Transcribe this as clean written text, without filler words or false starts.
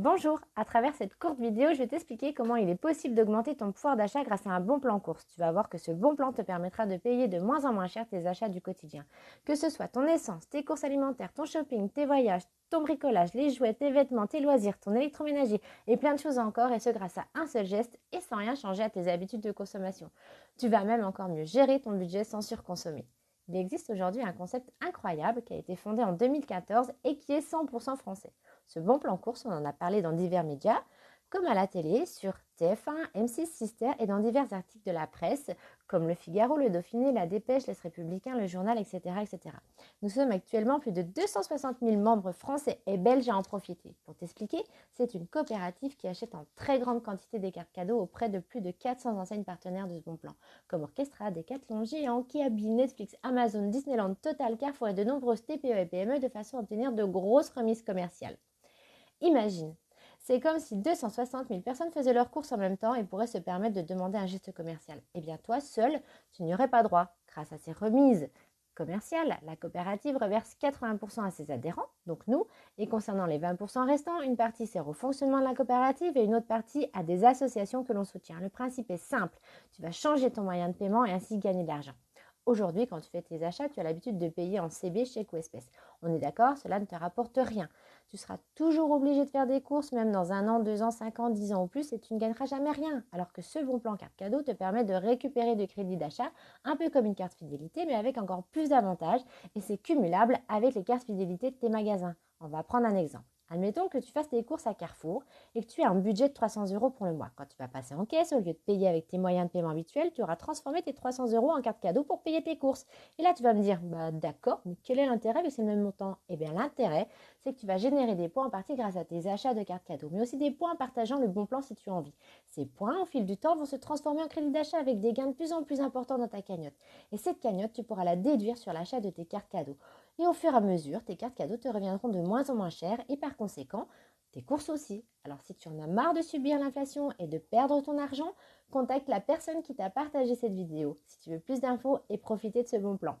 Bonjour, à travers cette courte vidéo, je vais t'expliquer comment il est possible d'augmenter ton pouvoir d'achat grâce à un bon plan course. Tu vas voir que ce bon plan te permettra de payer de moins en moins cher tes achats du quotidien. Que ce soit ton essence, tes courses alimentaires, ton shopping, tes voyages, ton bricolage, les jouets, tes vêtements, tes loisirs, ton électroménager et plein de choses encore, et ce grâce à un seul geste et sans rien changer à tes habitudes de consommation. Tu vas même encore mieux gérer ton budget sans surconsommer. Il existe aujourd'hui un concept incroyable qui a été fondé en 2014 et qui est 100% français. Ce bon plan course, on en a parlé dans divers médias, comme à la télé, sur TF1, M6 Sister et dans divers articles de la presse, comme Le Figaro, Le Dauphiné, La Dépêche, L'Est Républicain, Le Journal, etc., etc. Nous sommes actuellement plus de 260 000 membres français et belges à en profiter. Pour t'expliquer, c'est une coopérative qui achète en très grande quantité des cartes cadeaux auprès de plus de 400 enseignes partenaires de ce bon plan, comme Orchestra, Decathlon, Géant, Kiabi, Netflix, Amazon, Disneyland, Total, Carrefour et de nombreuses TPE et PME de façon à obtenir de grosses remises commerciales. Imagine, c'est comme si 260 000 personnes faisaient leurs courses en même temps et pourraient se permettre de demander un geste commercial. Eh bien toi, seul, tu n'y aurais pas droit. Grâce à ces remises commerciales, la coopérative reverse 80% à ses adhérents, donc nous, et concernant les 20% restants, une partie sert au fonctionnement de la coopérative et une autre partie à des associations que l'on soutient. Le principe est simple, tu vas changer ton moyen de paiement et ainsi gagner de l'argent. Aujourd'hui, quand tu fais tes achats, tu as l'habitude de payer en CB, chèque ou espèce. On est d'accord, cela ne te rapporte rien. Tu seras toujours obligé de faire des courses, même dans 1 an, 2 ans, 5 ans, 10 ans ou plus, et tu ne gagneras jamais rien. Alors que ce bon plan carte cadeau te permet de récupérer du crédit d'achat, un peu comme une carte fidélité, mais avec encore plus d'avantages, et c'est cumulable avec les cartes fidélité de tes magasins. On va prendre un exemple. Admettons que tu fasses tes courses à Carrefour et que tu aies un budget de 300 € pour le mois. Quand tu vas passer en caisse, au lieu de payer avec tes moyens de paiement habituels, tu auras transformé tes 300 € en carte cadeau pour payer tes courses. Et là, tu vas me dire, bah d'accord, mais quel est l'intérêt vu que c'est le même montant? Eh bien, l'intérêt, c'est que tu vas générer des points en partie grâce à tes achats de cartes cadeaux, mais aussi des points en partageant le bon plan si tu as envie. Ces points, au fil du temps, vont se transformer en crédit d'achat avec des gains de plus en plus importants dans ta cagnotte. Et cette cagnotte, tu pourras la déduire sur l'achat de tes cartes cadeaux. Et au fur et à mesure, tes cartes cadeaux te reviendront de moins en moins chères et par conséquent, tes courses aussi. Alors si tu en as marre de subir l'inflation et de perdre ton argent, contacte la personne qui t'a partagé cette vidéo si tu veux plus d'infos et profiter de ce bon plan.